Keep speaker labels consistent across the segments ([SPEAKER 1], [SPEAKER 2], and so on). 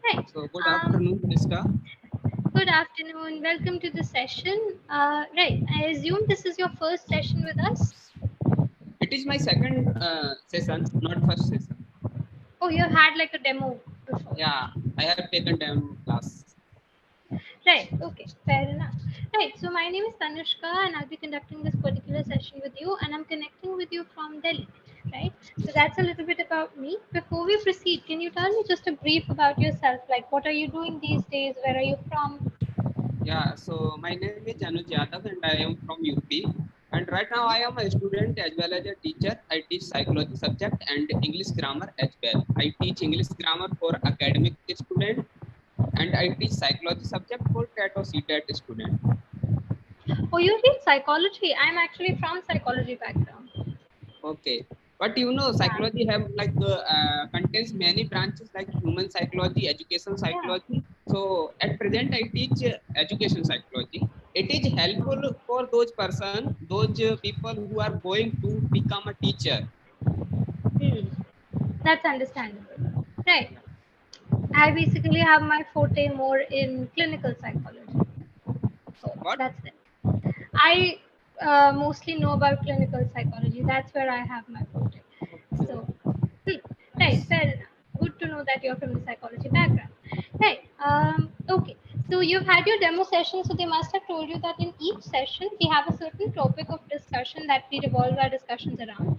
[SPEAKER 1] Right.
[SPEAKER 2] So good
[SPEAKER 1] Um,
[SPEAKER 2] afternoon, Tanishka.
[SPEAKER 1] Good afternoon. Welcome to the session. Right. I assume this is your first session with us.
[SPEAKER 2] It is my second session, not first session.
[SPEAKER 1] Oh, you had like a demo before.
[SPEAKER 2] Yeah, I have taken demo class.
[SPEAKER 1] Right. Okay. Fair enough. Right. So my name is Tanishka, and I'll be conducting this particular session with you, and I'm connecting with you from Delhi. Right. So that's a little bit about me. Before we proceed, can you tell me just a brief about yourself? Like, what are you doing these days? Where are you from?
[SPEAKER 2] Yeah, so my name is Anuj Yadav and I am from UP. And right now I am a student as well as a teacher. I teach psychology subject and English grammar as well. I teach English grammar for academic student and I teach psychology subject for TET or CTET student.
[SPEAKER 1] Oh, you read psychology. I'm actually from psychology background.
[SPEAKER 2] Okay. But
[SPEAKER 1] Yeah.
[SPEAKER 2] psychology have contains many branches like human psychology, education
[SPEAKER 1] Yeah.
[SPEAKER 2] psychology. So at present, I teach education psychology. It is helpful for those those people who are going to become a teacher.
[SPEAKER 1] Hmm. That's understandable. Right. I basically have my forte more in clinical psychology. So
[SPEAKER 2] What?
[SPEAKER 1] that's it. I mostly know about clinical psychology. That's where I have my forte.
[SPEAKER 2] Okay.
[SPEAKER 1] So, hmm, right,
[SPEAKER 2] Nice.
[SPEAKER 1] fair enough. Good to know that you're from the psychology background. Right. Okay. So you've had your demo session. So they must have told you that in each session we have a certain topic of discussion that we revolve our discussions around.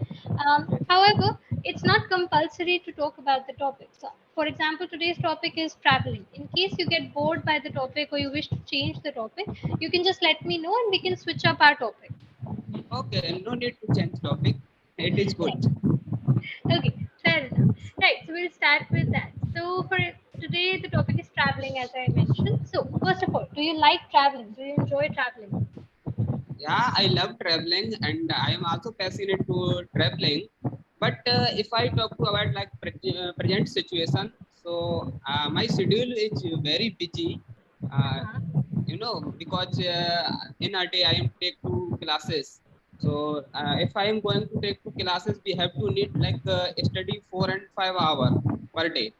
[SPEAKER 1] However, it's not compulsory to talk about the topic. So, for example, today's topic is traveling. In case you get bored by the topic or you wish to change the topic, you can just let me know and we can switch up our topic.
[SPEAKER 2] Okay. No need to change topic. It is good.
[SPEAKER 1] Right. Okay, fair enough. Right, so we'll start with that. So for today, the topic is traveling, as I mentioned. So first of all, do you like traveling? Do you enjoy traveling?
[SPEAKER 2] Yeah, I love traveling and I am also passionate to traveling. But if I talk about like present situation, so my schedule is very busy. Uh, because in a day I am take two classes. So if I am going to take two classes, we have to need like study 4 and 5 hours per day.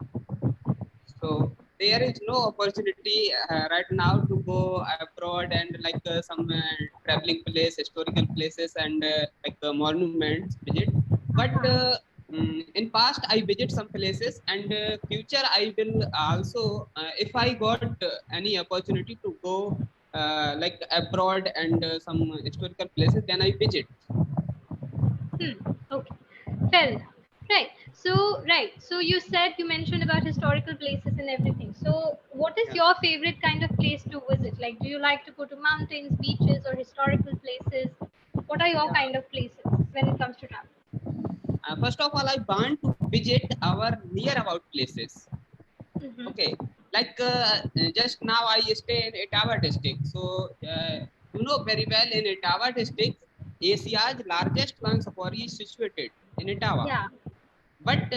[SPEAKER 2] So there is no opportunity right now to go abroad and like some traveling place, historical places, and monuments visit. But
[SPEAKER 1] Uh-huh.
[SPEAKER 2] in past I visit some places, and future I will also if I got any opportunity to go like abroad and some historical places, then I visit.
[SPEAKER 1] Okay, fair enough. Right. So you said you mentioned about historical places and everything. So what is
[SPEAKER 2] Yeah.
[SPEAKER 1] your favorite kind of place to visit? Like, do you like to go to mountains, beaches, or historical places? What are your
[SPEAKER 2] Yeah.
[SPEAKER 1] kind of places when it comes to travel?
[SPEAKER 2] First of all, I want to visit our near about places.
[SPEAKER 1] Mm-hmm.
[SPEAKER 2] Okay, like just now I stay in Etawah district. So very well in Etawah district, Asia's largest one safari is situated in Etawah.
[SPEAKER 1] Yeah.
[SPEAKER 2] But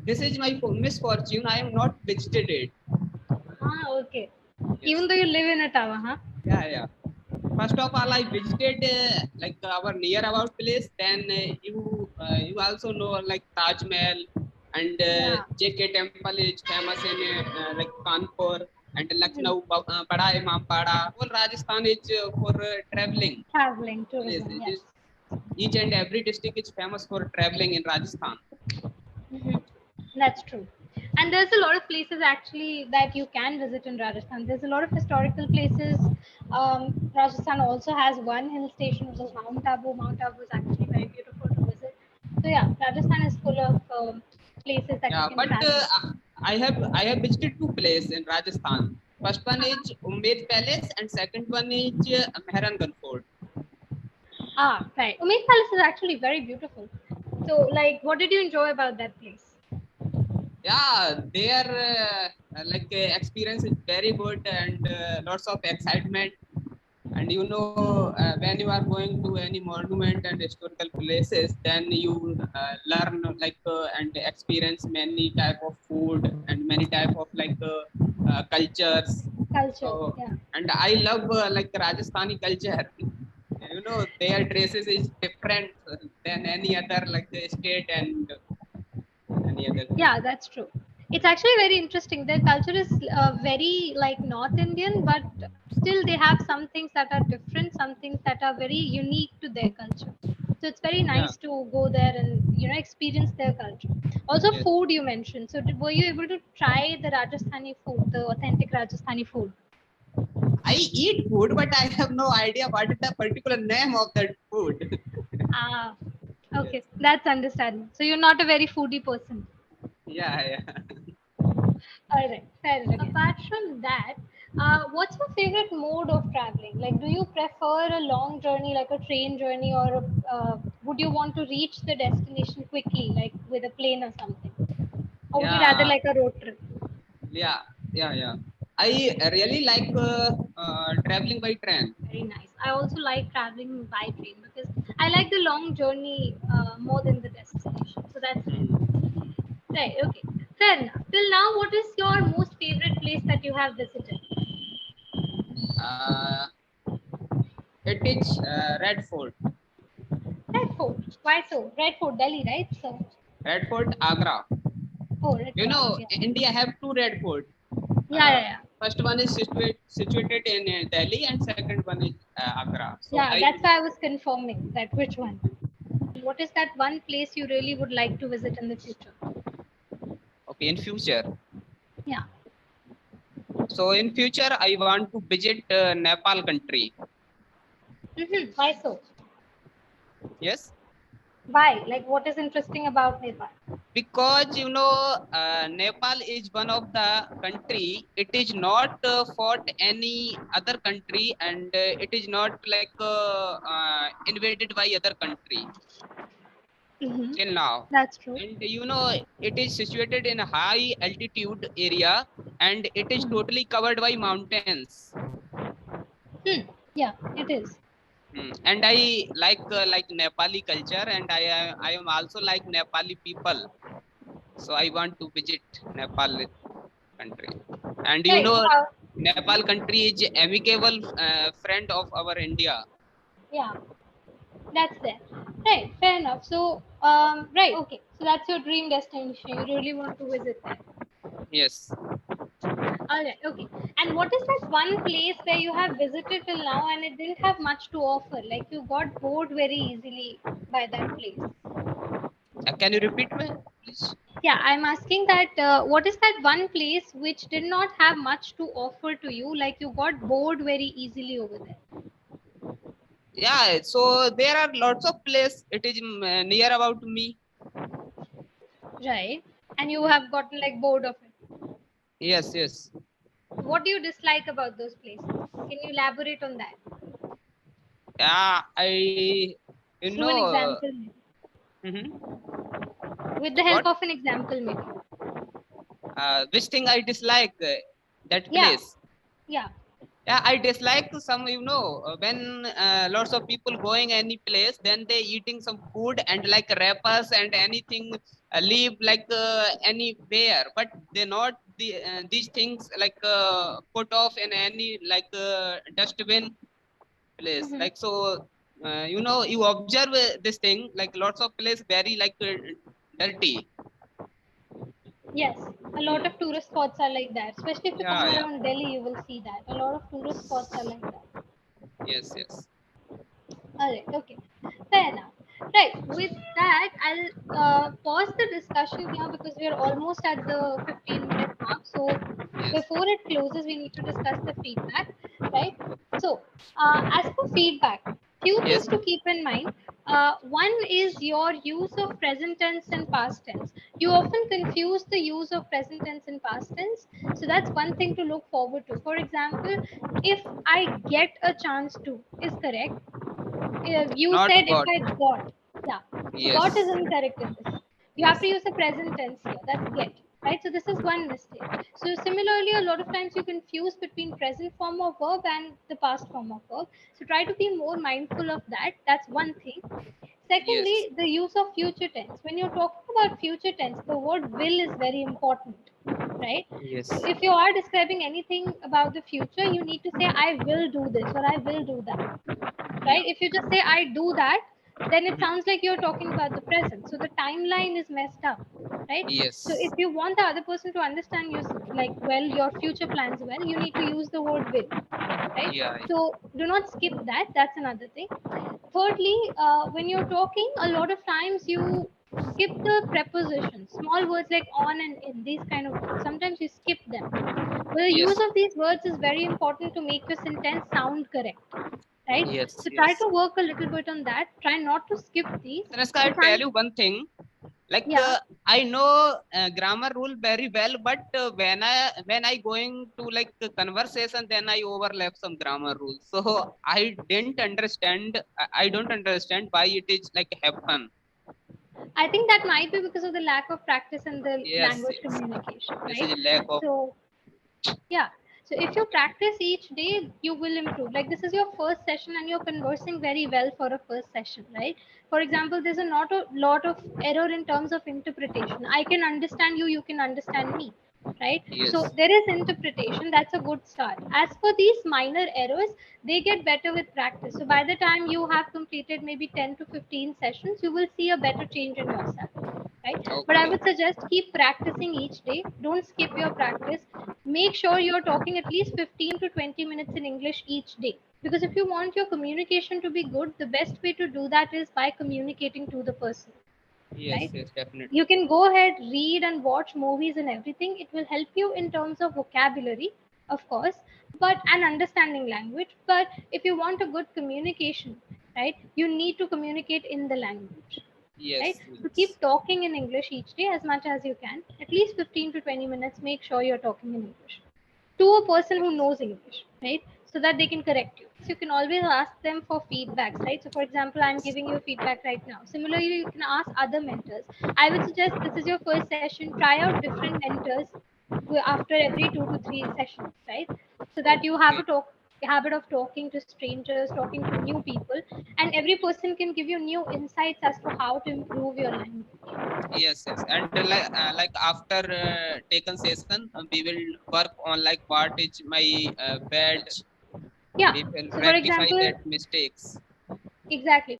[SPEAKER 2] this is my misfortune. I am not visited it.
[SPEAKER 1] Ah, okay.
[SPEAKER 2] Yes.
[SPEAKER 1] Even though you live in Ottawa, huh?
[SPEAKER 2] Yeah, yeah. First of all, I visited like our near about place. Then you also know like Taj Mahal and
[SPEAKER 1] Yeah.
[SPEAKER 2] JK Temple is famous in like Kanpur and
[SPEAKER 1] Hmm.
[SPEAKER 2] Lucknow, Bada Imam Pada. Whole Rajasthan is for traveling
[SPEAKER 1] Traveling,
[SPEAKER 2] place.
[SPEAKER 1] tourism,
[SPEAKER 2] It
[SPEAKER 1] yes.
[SPEAKER 2] is each and every district is famous for traveling in Rajasthan.
[SPEAKER 1] Hmm. That's true. And there's a lot of places actually that you can visit in Rajasthan. There's a lot of historical places. Rajasthan also has one hill station, which is Mount Abu. Mount Abu is actually very beautiful to visit. So yeah, Rajasthan is full of places that you
[SPEAKER 2] Yeah,
[SPEAKER 1] can
[SPEAKER 2] but
[SPEAKER 1] travel.
[SPEAKER 2] I have visited two places in Rajasthan. First one
[SPEAKER 1] Uh-huh.
[SPEAKER 2] is Umaid Palace and second one is Mehrangarh Fort.
[SPEAKER 1] Ah, right. Umaid Palace is actually very beautiful. So, like, what did you enjoy about that place?
[SPEAKER 2] Yeah, their experience is very good and lots of excitement. And when you are going to any monument and historical places, then you learn and experience many type of food and many type of cultures.
[SPEAKER 1] Culture,
[SPEAKER 2] So,
[SPEAKER 1] yeah.
[SPEAKER 2] and I love like Rajasthani culture. Their dresses is different than any other like the state and any other thing.
[SPEAKER 1] Yeah, that's true. It's actually very interesting. Their culture is very like North Indian, but still they have some things that are different, some things that are very unique to their culture. So it's very
[SPEAKER 2] Yeah.
[SPEAKER 1] nice to go there and experience their culture. Also,
[SPEAKER 2] Yes.
[SPEAKER 1] food you mentioned. So were you able to try the Rajasthani food, the authentic Rajasthani food?
[SPEAKER 2] I eat food, but I have no idea what is the particular name of that food.
[SPEAKER 1] Ah,
[SPEAKER 2] Yes.
[SPEAKER 1] okay, that's understandable. So you're not a very foodie person.
[SPEAKER 2] Yeah, yeah.
[SPEAKER 1] All right, fair enough. Apart from that, what's your favorite mode of traveling? Like, do you prefer a long journey, like a train journey, or would you want to reach the destination quickly, like with a plane or something? Or would you rather
[SPEAKER 2] Yeah,
[SPEAKER 1] like a road trip?
[SPEAKER 2] yeah, yeah. I really like traveling by train.
[SPEAKER 1] Very nice. I also like traveling by train because I like the long journey more than the destination. So that's fair. Right, okay. Fair enough. Till now, what is your most favorite place that you have visited?
[SPEAKER 2] Uh, it is Red Fort.
[SPEAKER 1] Red Fort. Why so? Red Fort, Delhi, right? So,
[SPEAKER 2] Red Fort, Agra.
[SPEAKER 1] oh, Red
[SPEAKER 2] You
[SPEAKER 1] Fort,
[SPEAKER 2] know,
[SPEAKER 1] yeah.
[SPEAKER 2] India have two Red Fort.
[SPEAKER 1] Yeah, yeah, yeah.
[SPEAKER 2] First one is situated in Delhi, and second one is Agra. So
[SPEAKER 1] Yeah,
[SPEAKER 2] I
[SPEAKER 1] that's why I was confirming that which one. What is that one place you really would like to visit in the future?
[SPEAKER 2] okay in future.
[SPEAKER 1] Yeah.
[SPEAKER 2] So in future, I want to visit Nepal country.
[SPEAKER 1] Why so?
[SPEAKER 2] Yes,
[SPEAKER 1] Why? Like, what is interesting about Nepal?
[SPEAKER 2] because you know Nepal is one of the country. It is not fought any other country, and it is not like invaded by other country
[SPEAKER 1] Mm-hmm.
[SPEAKER 2] till now.
[SPEAKER 1] That's true.
[SPEAKER 2] And you know it is situated in a high altitude area, and it is
[SPEAKER 1] Hmm.
[SPEAKER 2] totally covered by mountains.
[SPEAKER 1] Hmm. Yeah, it is.
[SPEAKER 2] And I like Nepali culture, and I am also like Nepali people. So I want to visit Nepal country. And you
[SPEAKER 1] Right.
[SPEAKER 2] know,
[SPEAKER 1] Mhm.
[SPEAKER 2] Nepal country is amicable friend of our India.
[SPEAKER 1] Yeah, that's there. Right. Fair enough. So, right. Okay. So that's your dream destination. You really want to visit there.
[SPEAKER 2] Yes.
[SPEAKER 1] All right. Okay. And what is that one place where you have visited till now and it didn't have much to offer? Like you got bored very easily by that place.
[SPEAKER 2] Can you repeat me, please?
[SPEAKER 1] Yeah, I'm asking that what is that one place which did not have much to offer to you? Like you got bored very easily over there,
[SPEAKER 2] Yeah. So there are lots of place. It is near about me.
[SPEAKER 1] right? And you have gotten like bored of it.
[SPEAKER 2] Yes. Yes.
[SPEAKER 1] What do you dislike about those places? Can you elaborate on that?
[SPEAKER 2] Yeah. You
[SPEAKER 1] Through an
[SPEAKER 2] know.
[SPEAKER 1] example, maybe.
[SPEAKER 2] Mhm.
[SPEAKER 1] With the help
[SPEAKER 2] What?
[SPEAKER 1] of an example, maybe.
[SPEAKER 2] Which thing I dislike that
[SPEAKER 1] Yeah,
[SPEAKER 2] place?
[SPEAKER 1] yeah.
[SPEAKER 2] Yeah, I dislike some, when lots of people going any place, then they eating some food and like wrappers and anything leave like anywhere, but they not these things like put off in any like dustbin place,
[SPEAKER 1] Hmm.
[SPEAKER 2] like so you observe this thing like lots of place very like dirty.
[SPEAKER 1] Yes, a lot of tourist spots are like that. Especially if you come
[SPEAKER 2] Yeah, yeah.
[SPEAKER 1] around Delhi, you will see that. A lot of tourist spots are like that.
[SPEAKER 2] Yes, yes.
[SPEAKER 1] Alright, okay. Fair enough. Right, with that, I'll pause the discussion here because we are almost at the 15-minute mark. So,
[SPEAKER 2] Yes,
[SPEAKER 1] before it closes, we need to discuss the feedback, right? So, as for feedback, few things
[SPEAKER 2] yes.
[SPEAKER 1] to keep in mind. One is your use of present tense and past tense. You often confuse the use of present tense and past tense. So, that's one thing to look forward to. For example, if I get a chance to is correct, you
[SPEAKER 2] Not
[SPEAKER 1] said if
[SPEAKER 2] got.
[SPEAKER 1] I got. Yeah. So got is
[SPEAKER 2] Yes,
[SPEAKER 1] incorrect in this. You have
[SPEAKER 2] yes.
[SPEAKER 1] to use the present tense here. That's get. Right. So this is one mistake. So similarly, a lot of times you confuse between present form of verb and the past form of verb. So try to be more mindful of that. That's one thing.
[SPEAKER 2] Yes,
[SPEAKER 1] Secondly, the use of future tense. When you're talking about future tense, the word will is very important, right? So
[SPEAKER 2] yes,
[SPEAKER 1] if you are describing anything about the future, you need to say, I will do this or I will do that,
[SPEAKER 2] yeah.
[SPEAKER 1] right? If you just say I do that, then it
[SPEAKER 2] Mhm.
[SPEAKER 1] sounds like you're talking about the present. So the timeline is messed up, right? So
[SPEAKER 2] Yes.
[SPEAKER 1] if you want the other person to understand you like well, your future plans well, you need to use the word will, right?
[SPEAKER 2] Yeah.
[SPEAKER 1] So do not skip that. That's another thing. Thirdly, when you're talking, a lot of times you skip the prepositions, small words like on and in, these kind of words. Sometimes you skip them. But the use
[SPEAKER 2] Yes.
[SPEAKER 1] of these words is very important to make your sentence sound correct, right?
[SPEAKER 2] Yes.
[SPEAKER 1] So try
[SPEAKER 2] Yes.
[SPEAKER 1] to work a little bit on that. Try not to skip these.
[SPEAKER 2] Tanishka,
[SPEAKER 1] So
[SPEAKER 2] I'll
[SPEAKER 1] try,
[SPEAKER 2] tell you one thing. Like
[SPEAKER 1] yeah.
[SPEAKER 2] I know grammar rule very well, but when I going to like conversation, then I overlap some grammar rules. So I didn't understand. I don't understand why it is like happen.
[SPEAKER 1] I think that might be because of the lack of practice in the
[SPEAKER 2] Yes.
[SPEAKER 1] language
[SPEAKER 2] Yes.
[SPEAKER 1] communication,
[SPEAKER 2] This
[SPEAKER 1] right?
[SPEAKER 2] is a lack of.
[SPEAKER 1] So yeah. So if you practice each day, you will improve. Like this is your first session and you're conversing very well for a first session, right? For example, there's a not a lot of error in terms of interpretation. I can understand you, you can understand me, right? So
[SPEAKER 2] Yes.
[SPEAKER 1] there is interpretation. That's a good start. As for these minor errors, they get better with practice. So by the time you have completed maybe 10 to 15 sessions, you will see a better change in yourself, right? But I
[SPEAKER 2] Okay.
[SPEAKER 1] would suggest keep practicing each day. Don't skip your practice. Make sure you're talking at least 15 to 20 minutes in English each day. Because if you want your communication to be good, the best way to do that is by communicating to the person,
[SPEAKER 2] Yes.
[SPEAKER 1] right?
[SPEAKER 2] Yes.
[SPEAKER 1] You
[SPEAKER 2] Definitely.
[SPEAKER 1] can go ahead, read and watch movies and everything. It will help you in terms of vocabulary, of course, but and understanding language. But if you want a good communication, right, you need to communicate in the language, right?
[SPEAKER 2] Yes.
[SPEAKER 1] So
[SPEAKER 2] Yes.
[SPEAKER 1] keep talking in English each day as much as you can. At least 15 to 20 minutes, make sure you're talking in English to a person who
[SPEAKER 2] Yes.
[SPEAKER 1] knows English, right? So that they can correct you. So you can always ask them for feedbacks, right? So for example, I'm
[SPEAKER 2] Yes.
[SPEAKER 1] giving you feedback right now. Similarly, you can ask other mentors. I would suggest this is your first session. Try out different mentors after every 2 to 3 sessions, right? So that you have a
[SPEAKER 2] Okay.
[SPEAKER 1] talk habit of talking to strangers, talking to new people, and every person can give you new insights as to how to improve your language.
[SPEAKER 2] Yes, yes, and like after taken session, we will work on like what is my bad.
[SPEAKER 1] Yeah.
[SPEAKER 2] We will
[SPEAKER 1] So for
[SPEAKER 2] rectify
[SPEAKER 1] example,
[SPEAKER 2] that mistakes.
[SPEAKER 1] exactly.